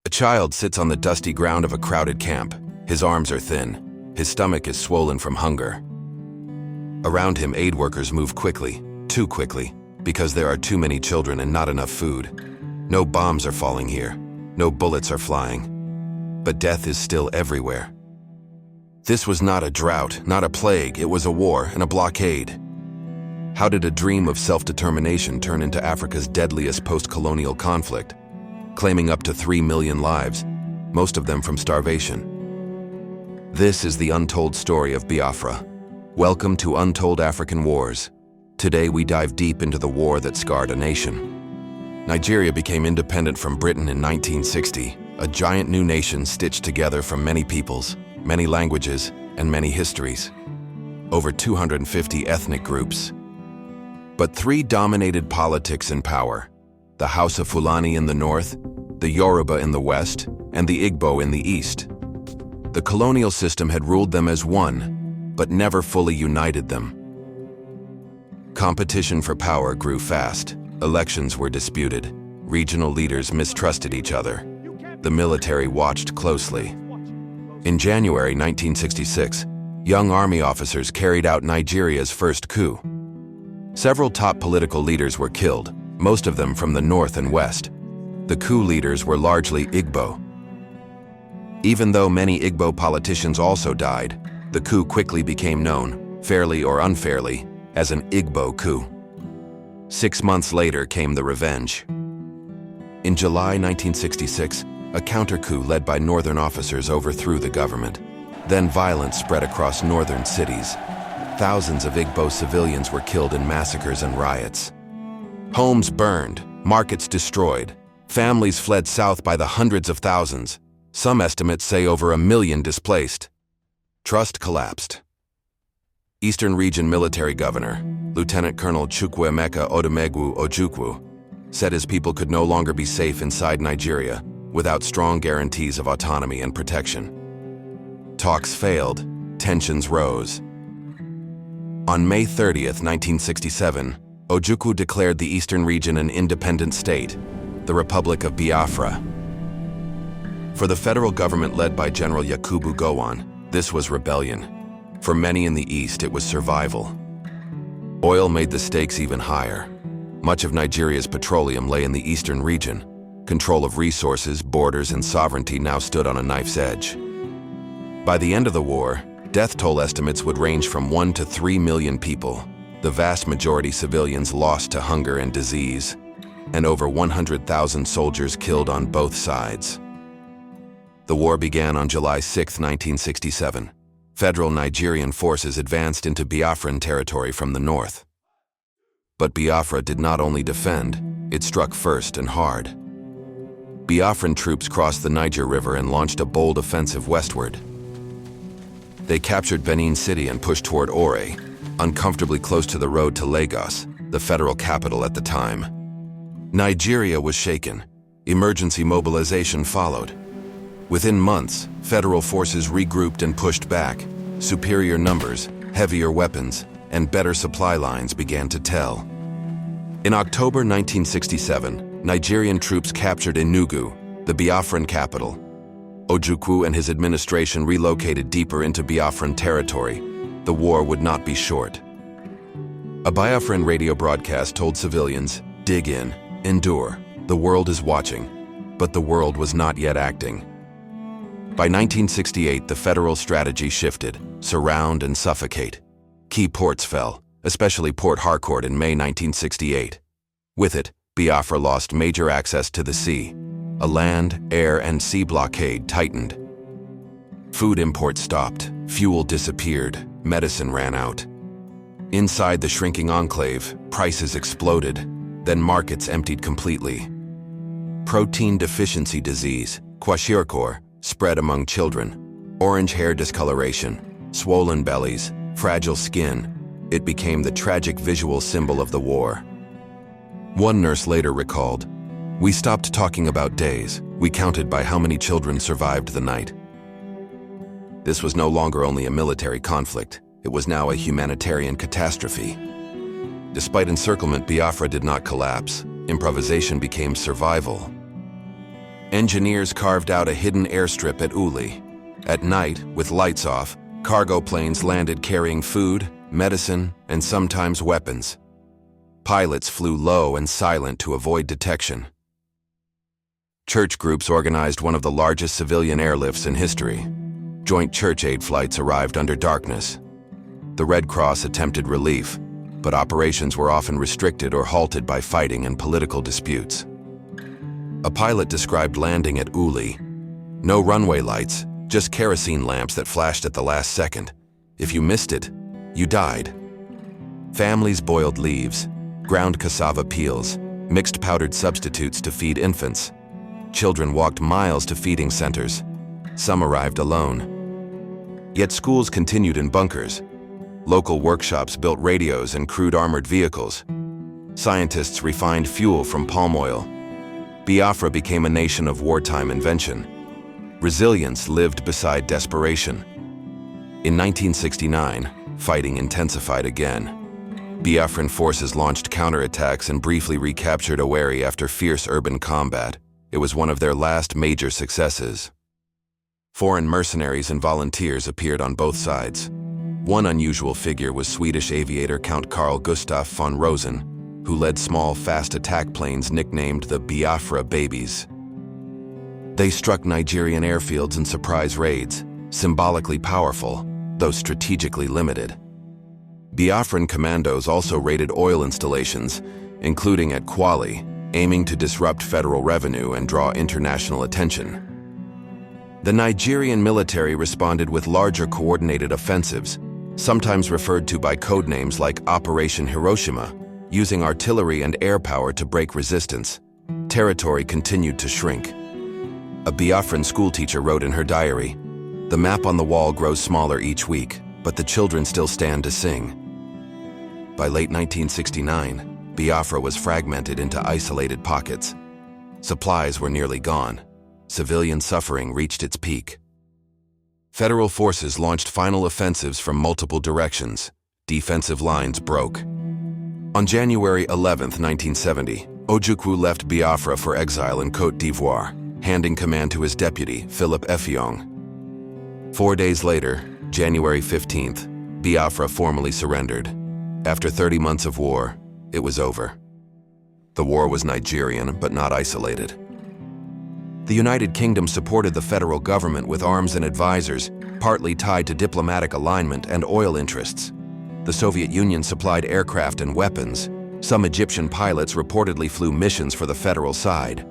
A child sits on the dusty ground of a crowded camp. His arms are thin. His stomach is swollen from hunger. Around him, aid workers move quickly, too quickly, because there are too many children and not enough food. No bombs are falling here. No bullets are flying. But death is still everywhere. This was not a drought, not a plague. It was a war and a blockade. How did a dream of self-determination turn into Africa's deadliest post-colonial conflict, claiming up to 3 million lives, most of them from starvation? This is the untold story of Biafra. Welcome to Untold African Wars. Today we dive deep into the war that scarred a nation. Nigeria became independent from Britain in 1960, a giant new nation stitched together from many peoples, many languages, and many histories. Over 250 ethnic groups. But three dominated politics in power: the House of Fulani in the north, the Yoruba in the west, and the Igbo in the east. The colonial system had ruled them as one, but never fully united them. Competition for power grew fast. Elections were disputed. Regional leaders mistrusted each other. The military watched closely. In January 1966, young army officers carried out Nigeria's first coup. Several top political leaders were killed, most of them from the north and west. The coup leaders were largely Igbo. Even though many Igbo politicians also died, the coup quickly became known, fairly or unfairly, as an Igbo coup. 6 months later came the revenge. In July 1966, a counter-coup led by northern officers overthrew the government. Then violence spread across northern cities. Thousands of Igbo civilians were killed in massacres and riots. Homes burned, markets destroyed. Families fled south by the hundreds of thousands. Some estimates say over 1 million displaced. Trust collapsed. Eastern Region Military Governor, Lieutenant Colonel Chukwuemeka Odumegwu Ojukwu, said his people could no longer be safe inside Nigeria without strong guarantees of autonomy and protection. Talks failed, tensions rose. On May 30th, 1967, Ojukwu declared the Eastern Region an independent state, the Republic of Biafra. For the federal government led by General Yakubu Gowon, this was rebellion. For many in the East, it was survival. Oil made the stakes even higher. Much of Nigeria's petroleum lay in the Eastern Region. Control of resources, borders, and sovereignty now stood on a knife's edge. By the end of the war, death toll estimates would range from 1 to 3 million people, the vast majority civilians lost to hunger and disease, and over 100,000 soldiers killed on both sides. The war began on July 6, 1967. Federal Nigerian forces advanced into Biafran territory from the north. But Biafra did not only defend, it struck first and hard. Biafran troops crossed the Niger River and launched a bold offensive westward. They captured Benin City and pushed toward Ore, uncomfortably close to the road to Lagos, the federal capital at the time. Nigeria was shaken. Emergency mobilization followed. Within months, federal forces regrouped and pushed back. Superior numbers, heavier weapons, and better supply lines began to tell. In October 1967, Nigerian troops captured Enugu, the Biafran capital. Ojukwu and his administration relocated deeper into Biafran territory. The war would not be short. A Biafran radio broadcast told civilians, "Dig in, endure, the world is watching." But the world was not yet acting. By 1968, the federal strategy shifted: surround and suffocate. Key ports fell, especially Port Harcourt in May 1968. With it, Biafra lost major access to the sea. A land, air, and sea blockade tightened. Food imports stopped, fuel disappeared, medicine ran out. Inside the shrinking enclave, prices exploded, then markets emptied completely. Protein deficiency disease, kwashiorkor, spread among children. Orange hair discoloration, swollen bellies, fragile skin. It became the tragic visual symbol of the war. One nurse later recalled, "We stopped talking about days. We counted by how many children survived the night." This was no longer only a military conflict. It was now a humanitarian catastrophe. Despite encirclement, Biafra did not collapse. Improvisation became survival. Engineers carved out a hidden airstrip at Uli. At night, with lights off, cargo planes landed carrying food, medicine, and sometimes weapons. Pilots flew low and silent to avoid detection. Church groups organized one of the largest civilian airlifts in history. Joint church aid flights arrived under darkness. The Red Cross attempted relief, but operations were often restricted or halted by fighting and political disputes. A pilot described landing at Uli. No runway lights, just kerosene lamps that flashed at the last second. If you missed it, you died. Families boiled leaves, ground cassava peels, mixed powdered substitutes to feed infants. Children walked miles to feeding centers. Some arrived alone. Yet schools continued in bunkers. Local workshops built radios and crude armored vehicles. Scientists refined fuel from palm oil. Biafra became a nation of wartime invention. Resilience lived beside desperation. In 1969, fighting intensified again. Biafran forces launched counterattacks and briefly recaptured Owerri after fierce urban combat. It was one of their last major successes. Foreign mercenaries and volunteers appeared on both sides. One unusual figure was Swedish aviator Count Carl Gustaf von Rosen, who led small, fast attack planes nicknamed the Biafra Babies. They struck Nigerian airfields in surprise raids, symbolically powerful, though strategically limited. Biafran commandos also raided oil installations, including at Kwali, aiming to disrupt federal revenue and draw international attention. The Nigerian military responded with larger coordinated offensives, sometimes referred to by code names like Operation Hiroshima, using artillery and air power to break resistance. Territory continued to shrink. A Biafran schoolteacher wrote in her diary, "The map on the wall grows smaller each week, but the children still stand to sing." By late 1969, Biafra was fragmented into isolated pockets. Supplies were nearly gone. Civilian suffering reached its peak. Federal forces launched final offensives from multiple directions. Defensive lines broke. On January 11, 1970, Ojukwu left Biafra for exile in Côte d'Ivoire, handing command to his deputy, Philip Effiong. 4 days later, January 15th, Biafra formally surrendered. After 30 months of war, it was over. The war was Nigerian, but not isolated. The United Kingdom supported the federal government with arms and advisors, partly tied to diplomatic alignment and oil interests. The Soviet Union supplied aircraft and weapons. Some Egyptian pilots reportedly flew missions for the federal side.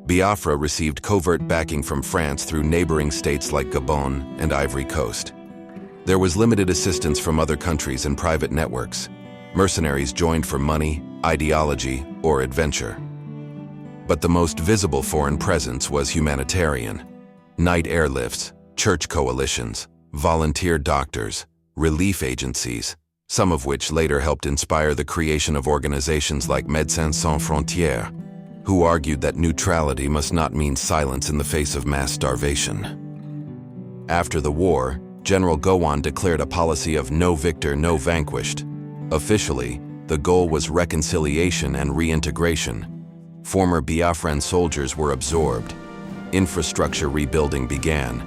Biafra received covert backing from France through neighboring states like Gabon and Ivory Coast. There was limited assistance from other countries and private networks. Mercenaries joined for money, ideology, or adventure. But the most visible foreign presence was humanitarian. Night airlifts, church coalitions, volunteer doctors, relief agencies, some of which later helped inspire the creation of organizations like Médecins Sans Frontières, who argued that neutrality must not mean silence in the face of mass starvation. After the war, General Gowon declared a policy of no victor, no vanquished. Officially, the goal was reconciliation and reintegration. Former Biafran soldiers were absorbed. Infrastructure rebuilding began.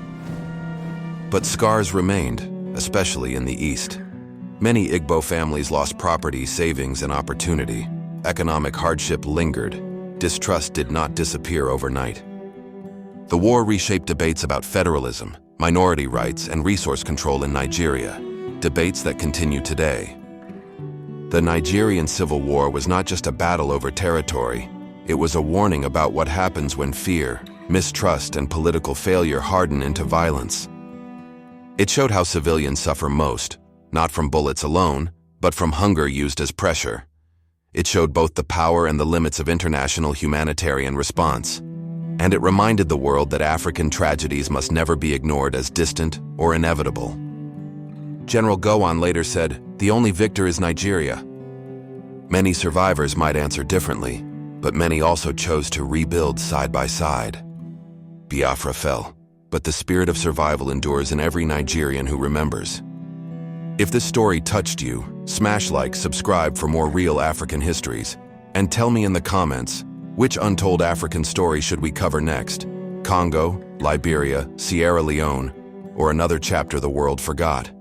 But scars remained, especially in the East. Many Igbo families lost property, savings, and opportunity. Economic hardship lingered. Distrust did not disappear overnight. The war reshaped debates about federalism, minority rights, and resource control in Nigeria, debates that continue today. The Nigerian Civil War was not just a battle over territory. It was a warning about what happens when fear, mistrust, and political failure harden into violence. It showed how civilians suffer most, not from bullets alone, but from hunger used as pressure. It showed both the power and the limits of international humanitarian response. And it reminded the world that African tragedies must never be ignored as distant or inevitable. General Gowon later said, "The only victor is Nigeria." Many survivors might answer differently, but many also chose to rebuild side by side. Biafra fell, but the spirit of survival endures in every Nigerian who remembers. If this story touched you, smash like, subscribe for more real African histories, and tell me in the comments, Which untold African story should we cover next? Congo, Liberia, Sierra Leone, or another chapter the world forgot?